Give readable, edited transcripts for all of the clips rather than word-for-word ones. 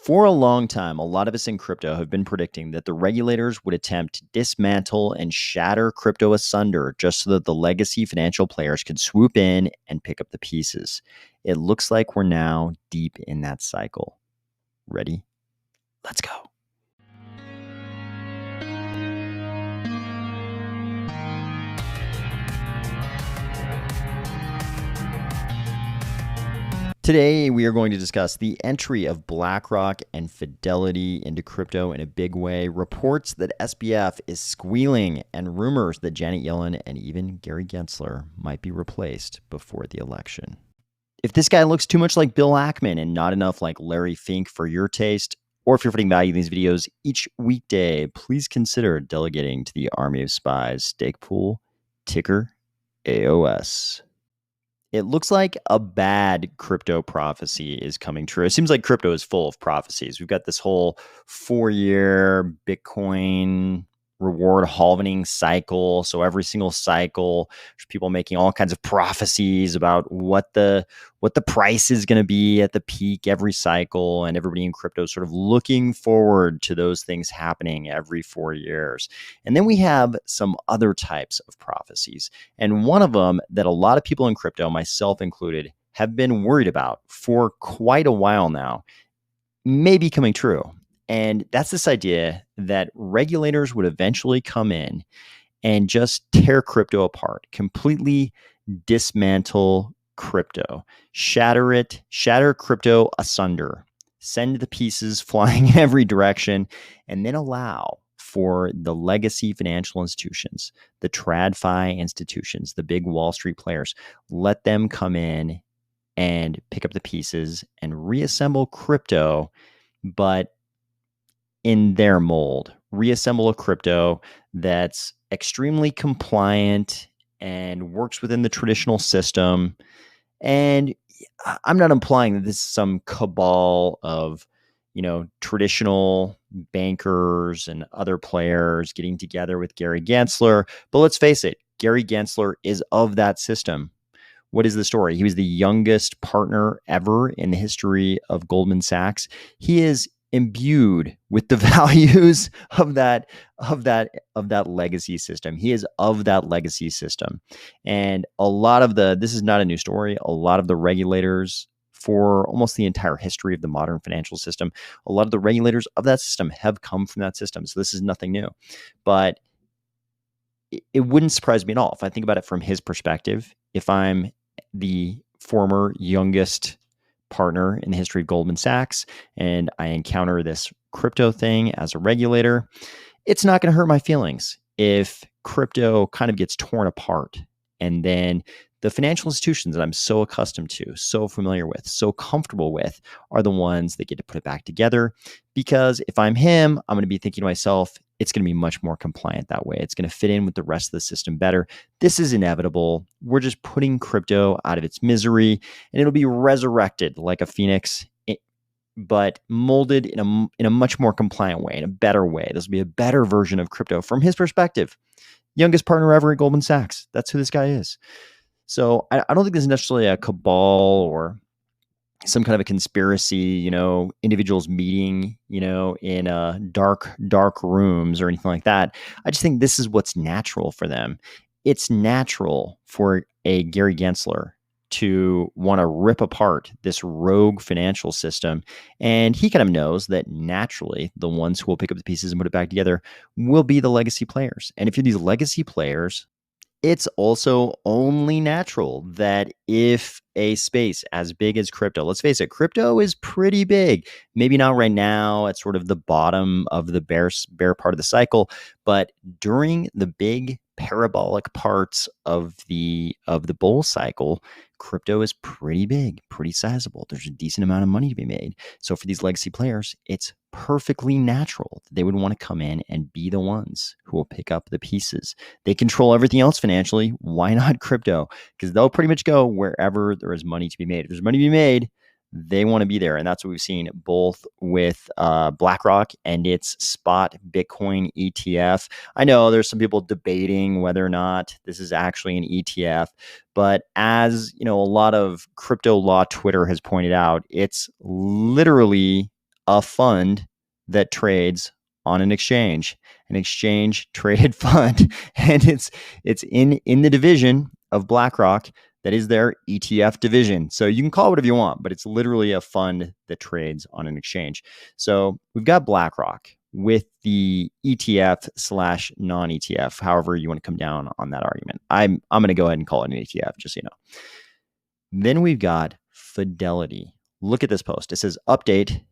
For a long time, a lot of us in crypto have been predicting that the regulators would attempt to dismantle and shatter crypto asunder just so that the legacy financial players could swoop in and pick up the pieces. It looks like we're now deep in that cycle. Ready? Let's go. Today, we are going to discuss the entry of BlackRock and Fidelity into crypto in a big way, reports that SBF is squealing, and rumors that Janet Yellen and even Gary Gensler might be replaced before the election. If this guy looks too much like Bill Ackman and not enough like Larry Fink for your taste, or if you're finding value in these videos each weekday, please consider delegating to the Army of Spies stake pool, ticker AOS. It looks like a bad crypto prophecy is coming true. It seems like crypto is full of prophecies. We've got this whole 4-year Bitcoin reward halvening cycle. So every single cycle, there's people making all kinds of prophecies about what the price is going to be at the peak every cycle, and everybody in crypto is sort of looking forward to those things happening every 4 years. And then we have some other types of prophecies. And one of them that a lot of people in crypto, myself included, have been worried about for quite a while now may be coming true. And that's this idea that regulators would eventually come in and just tear crypto apart, completely dismantle crypto, shatter crypto asunder, send the pieces flying in every direction, and then allow for the legacy financial institutions, the TradFi institutions, the big Wall Street players, let them come in and pick up the pieces and reassemble crypto, but in their mold, reassemble a crypto that's extremely compliant and works within the traditional system. And I'm not implying that this is some cabal of, traditional bankers and other players getting together with Gary Gensler. But let's face it, Gary Gensler is of that system. What is the story? He was the youngest partner ever in the history of Goldman Sachs. He is imbued with the values of that legacy system. He is of that legacy system. And this is not a new story. A lot of the regulators for almost the entire history of the modern financial system, a lot of the regulators of that system have come from that system. So this is nothing new. But it wouldn't surprise me at all if I think about it from his perspective. If I'm the former youngest partner in the history of Goldman Sachs and I encounter this crypto thing as a regulator, it's not going to hurt my feelings if crypto kind of gets torn apart. And then the financial institutions that I'm so accustomed to, so familiar with, so comfortable with are the ones that get to put it back together. Because if I'm him, I'm going to be thinking to myself, it's going to be much more compliant that way. It's going to fit in with the rest of the system better. This is inevitable. We're just putting crypto out of its misery, and it'll be resurrected like a phoenix, but molded in a much more compliant way, in a better way. This will be a better version of crypto from his perspective. Youngest partner ever at Goldman Sachs. That's who this guy is. So I don't think this is necessarily a cabal or some kind of a conspiracy, individuals meeting, in dark rooms or anything like that. I just think this is what's natural for them. It's natural for a Gary Gensler to want to rip apart this rogue financial system. And he kind of knows that naturally the ones who will pick up the pieces and put it back together will be the legacy players. And if you're these legacy players, it's also only natural that if a space as big as crypto, let's face it, crypto is pretty big. Maybe not right now at sort of the bottom of the bear part of the cycle, but during the big parabolic parts of the bull cycle, crypto is pretty big, pretty sizable. There's a decent amount of money to be made. So for these legacy players, it's perfectly natural that they would want to come in and be the ones who will pick up the pieces. They control everything else financially. Why not crypto? Because they'll pretty much go wherever there is money to be made. If there's money to be made, they want to be there. And that's what we've seen both with BlackRock and its spot Bitcoin ETF. I know there's some people debating whether or not this is actually an ETF, but as a lot of crypto law Twitter has pointed out, it's literally a fund that trades on an exchange traded fund, and it's in the division of BlackRock that is their ETF division. So you can call it whatever you want, but it's literally a fund that trades on an exchange. So we've got BlackRock with the ETF slash non-ETF, however you want to come down on that argument. I'm going to go ahead and call it an ETF, just so you know. Then we've got Fidelity. Look at this post. It says update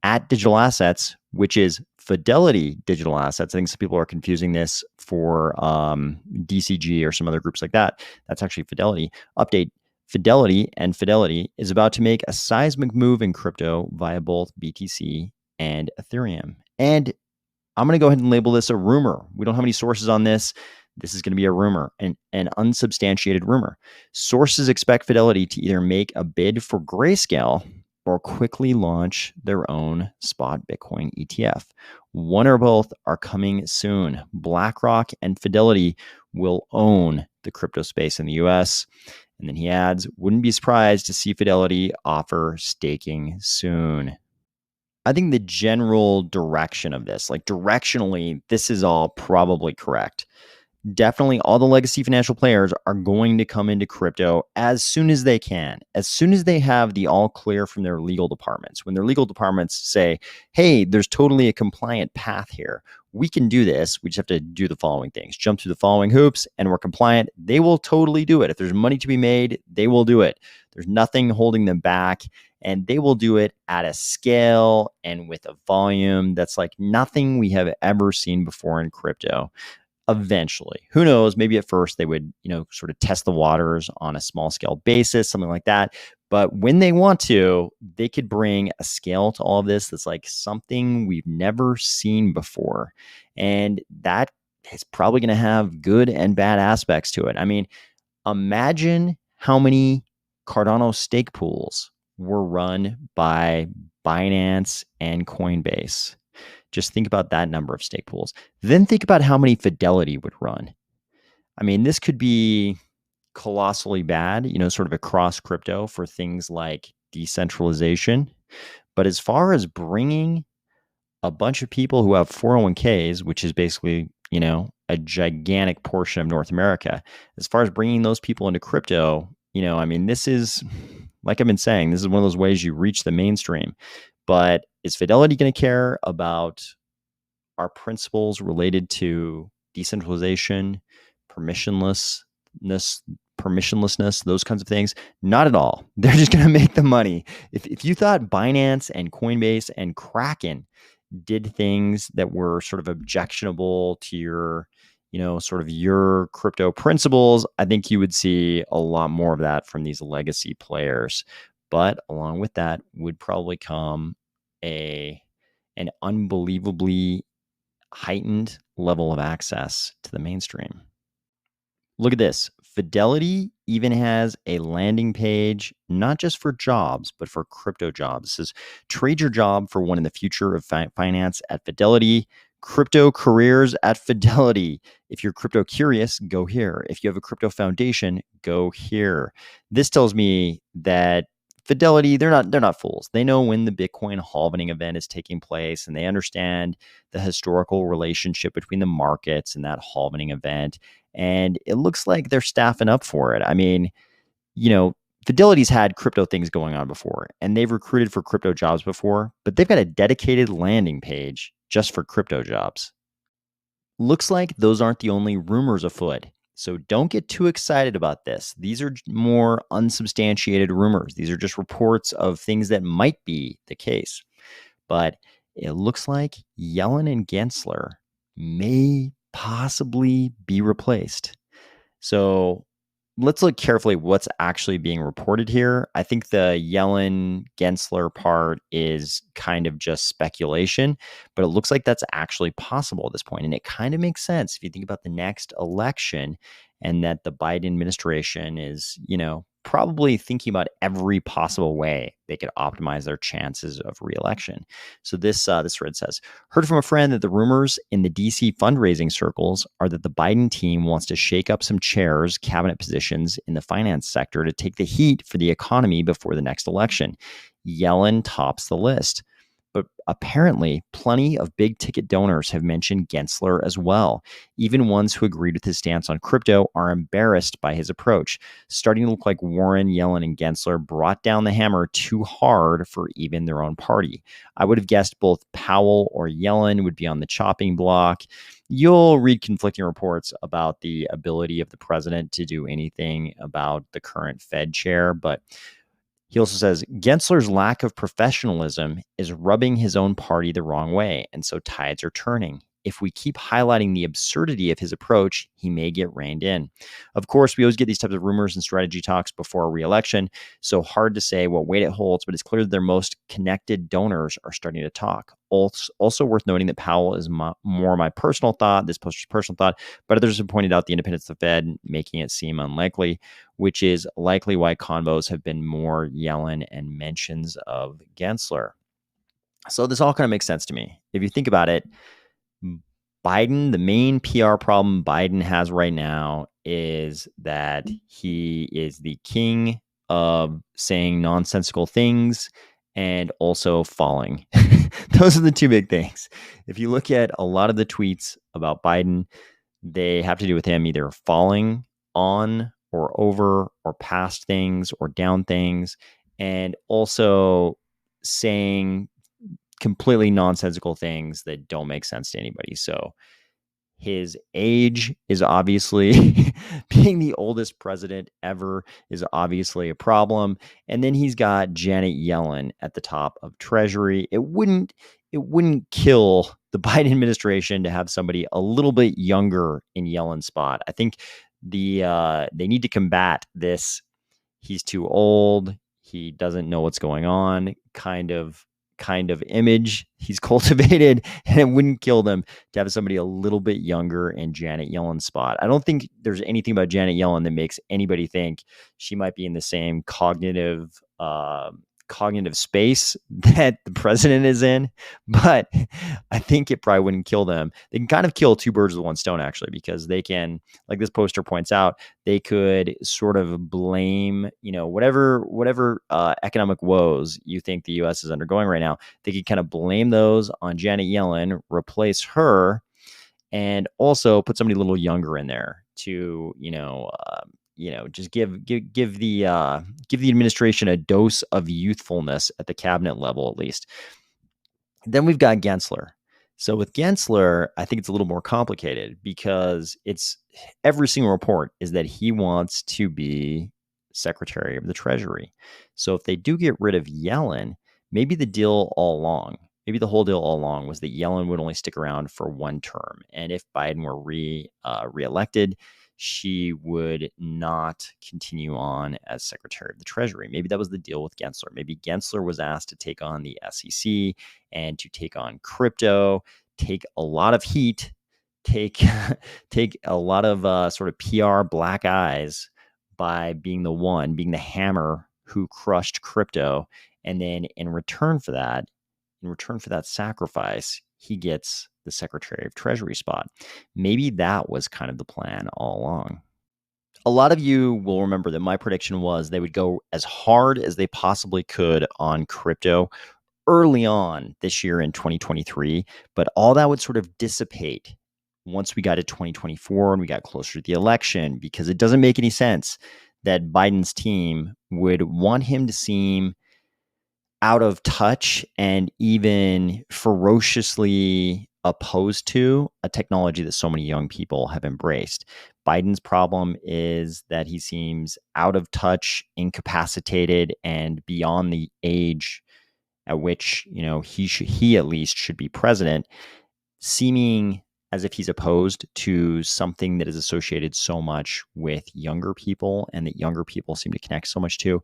at digital assets, which is Fidelity Digital Assets. I think some people are confusing this for DCG or some other groups like that. That's actually Fidelity. Update Fidelity, and Fidelity is about to make a seismic move in crypto via both BTC and Ethereum. And I'm going to go ahead and label this a rumor. We don't have any sources on this. This is going to be a rumor, an unsubstantiated rumor. Sources expect Fidelity to either make a bid for Grayscale or quickly launch their own spot Bitcoin ETF. One or both are coming soon. BlackRock and Fidelity will own the crypto space in the US. And then he adds, wouldn't be surprised to see Fidelity offer staking soon. I think the general direction of this, like directionally, this is all probably correct. Definitely all the legacy financial players are going to come into crypto as soon as they can, as soon as they have the all clear from their legal departments. When their legal departments say, hey, there's totally a compliant path here. We can do this. We just have to do the following things, jump through the following hoops, and we're compliant. They will totally do it. If there's money to be made, they will do it. There's nothing holding them back, and they will do it at a scale and with a volume that's like nothing we have ever seen before in crypto. Eventually, who knows, maybe at first they would, sort of test the waters on a small scale basis, something like that. But when they want to, they could bring a scale to all of this that's like something we've never seen before. And that is probably going to have good and bad aspects to it. I mean, imagine how many Cardano stake pools were run by Binance and Coinbase. Just think about that number of stake pools. Then think about how many Fidelity would run. I mean, this could be colossally bad, sort of across crypto for things like decentralization. But as far as bringing a bunch of people who have 401ks, which is basically, a gigantic portion of North America, as far as bringing those people into crypto, this is, like I've been saying, this is one of those ways you reach the mainstream. But is Fidelity going to care about our principles related to decentralization, permissionlessness, those kinds of things? Not at all. They're just going to make the money. If you thought Binance and Coinbase and Kraken did things that were sort of objectionable to your, sort of your crypto principles, I think you would see a lot more of that from these legacy players. But along with that would probably come an unbelievably heightened level of access to the mainstream. Look at this. Fidelity even has a landing page, not just for jobs, but for crypto jobs. This is trade your job for one in the future of finance at Fidelity. Crypto careers at Fidelity. If you're crypto curious, go here. If you have a crypto foundation, go here. This tells me that Fidelity, they're not fools. They know when the Bitcoin halvening event is taking place, and they understand the historical relationship between the markets and that halvening event. And it looks like they're staffing up for it. I mean, Fidelity's had crypto things going on before, and they've recruited for crypto jobs before, but they've got a dedicated landing page just for crypto jobs. Looks like those aren't the only rumors afoot. So don't get too excited about this. These are more unsubstantiated rumors. These are just reports of things that might be the case. But it looks like Yellen and Gensler may possibly be replaced. So let's look carefully what's actually being reported here. I think the Yellen Gensler part is kind of just speculation, but it looks like that's actually possible at this point. And it kind of makes sense if you think about the next election and that the Biden administration is, probably thinking about every possible way they could optimize their chances of re-election. So this thread says, heard from a friend that the rumors in the DC fundraising circles are that the Biden team wants to shake up some chairs, cabinet positions in the finance sector to take the heat for the economy before the next election. Yellen tops the list. But apparently, plenty of big ticket donors have mentioned Gensler as well. Even ones who agreed with his stance on crypto are embarrassed by his approach, starting to look like Warren, Yellen, and Gensler brought down the hammer too hard for even their own party. I would have guessed both Powell or Yellen would be on the chopping block. You'll read conflicting reports about the ability of the president to do anything about the current Fed chair, but he also says Gensler's lack of professionalism is rubbing his own party the wrong way, and so tides are turning. If we keep highlighting the absurdity of his approach, he may get reined in. Of course, we always get these types of rumors and strategy talks before a re-election, so hard to say what weight it holds, but it's clear that their most connected donors are starting to talk. Also worth noting that Powell is more my personal thought, this poster's personal thought, but others have pointed out the independence of the Fed, making it seem unlikely, which is likely why convos have been more Yellen and mentions of Gensler. So this all kind of makes sense to me. If you think about it, Biden, the main PR problem Biden has right now is that he is the king of saying nonsensical things and also falling. Those are the two big things. If you look at a lot of the tweets about Biden, they have to do with him either falling on or over or past things or down things, and also saying completely nonsensical things that don't make sense to anybody. So his age is obviously being the oldest president ever is obviously a problem. And then he's got Janet Yellen at the top of Treasury. It wouldn't kill the Biden administration to have somebody a little bit younger in Yellen's spot. I think they need to combat this he's too old, he doesn't know what's going on kind of image he's cultivated, and it wouldn't kill them to have somebody a little bit younger in Janet Yellen's spot. I don't think there's anything about Janet Yellen that makes anybody think she might be in the same cognitive space that the president is in, but I think it probably wouldn't kill them. They can kind of kill two birds with one stone, actually, because they can, like this poster points out, they could sort of blame, whatever economic woes you think the U.S. is undergoing right now. They could kind of blame those on Janet Yellen, replace her, and also put somebody a little younger in there to, just give the administration a dose of youthfulness at the cabinet level, at least. Then we've got Gensler. So with Gensler, I think it's a little more complicated because it's every single report is that he wants to be Secretary of the Treasury. So if they do get rid of Yellen, maybe the deal all along, maybe the whole deal all along was that Yellen would only stick around for one term. And if Biden were reelected, she would not continue on as Secretary of the Treasury. Maybe that was the deal with Gensler. Maybe Gensler was asked to take on the SEC and to take on crypto, take a lot of heat, take a lot of sort of PR black eyes by being the hammer who crushed crypto. And then in return for that sacrifice, he gets the Secretary of Treasury spot. Maybe that was kind of the plan all along. A lot of you will remember that my prediction was they would go as hard as they possibly could on crypto early on this year in 2023, but all that would sort of dissipate once we got to 2024 and we got closer to the election, because it doesn't make any sense that Biden's team would want him to seem out of touch and even ferociously opposed to a technology that so many young people have embraced. Biden's problem is that he seems out of touch, incapacitated, and beyond the age at which, he at least should be president, seeming as if he's opposed to something that is associated so much with younger people and that younger people seem to connect so much to,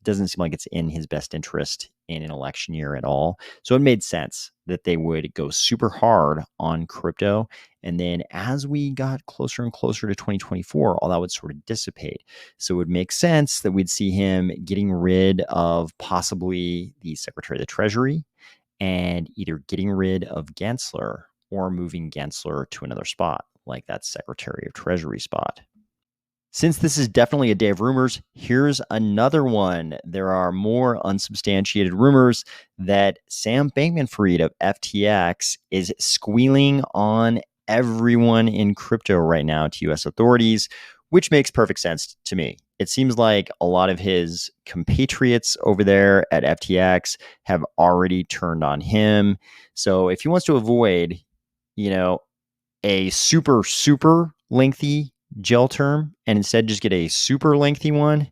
doesn't seem like it's in his best interest in an election year at all. So it made sense that they would go super hard on crypto. And then as we got closer and closer to 2024, all that would sort of dissipate. So it would make sense that we'd see him getting rid of possibly the Secretary of the Treasury and either getting rid of Gensler or moving Gensler to another spot, like that Secretary of Treasury spot. Since this is definitely a day of rumors, here's another one. There are more unsubstantiated rumors that Sam Bankman-Fried of FTX is squealing on everyone in crypto right now to US authorities, which makes perfect sense to me. It seems like a lot of his compatriots over there at FTX have already turned on him. So if he wants to avoid, you know, a super lengthy gel term and instead just get a super lengthy one,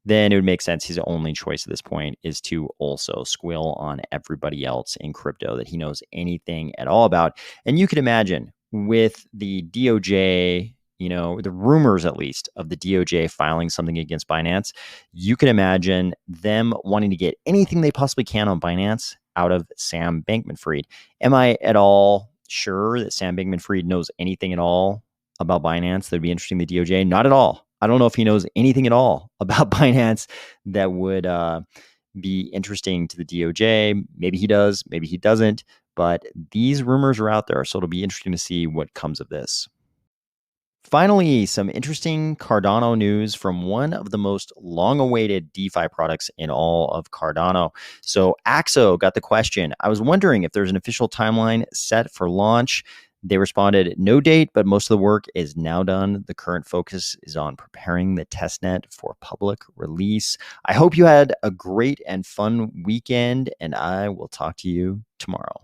then it would make sense. His only choice at this point is to also squill on everybody else in crypto that he knows anything at all about. And you could imagine with the DOJ, the rumors at least of the DOJ filing something against Binance, you can imagine them wanting to get anything they possibly can on Binance out of Sam Bankman-Fried. Am I at all sure that Sam Bankman-Fried knows anything at all about Binance that'd be interesting to the DOJ? Not at all. I don't know if he knows anything at all about Binance that would be interesting to the DOJ. Maybe he does, maybe he doesn't. But these rumors are out there, so it'll be interesting to see what comes of this. Finally, some interesting Cardano news from one of the most long-awaited DeFi products in all of Cardano. So Axo got the question. I was wondering if there's an official timeline set for launch. They responded, no date, but most of the work is now done. The current focus is on preparing the testnet for public release. I hope you had a great and fun weekend, and I will talk to you tomorrow.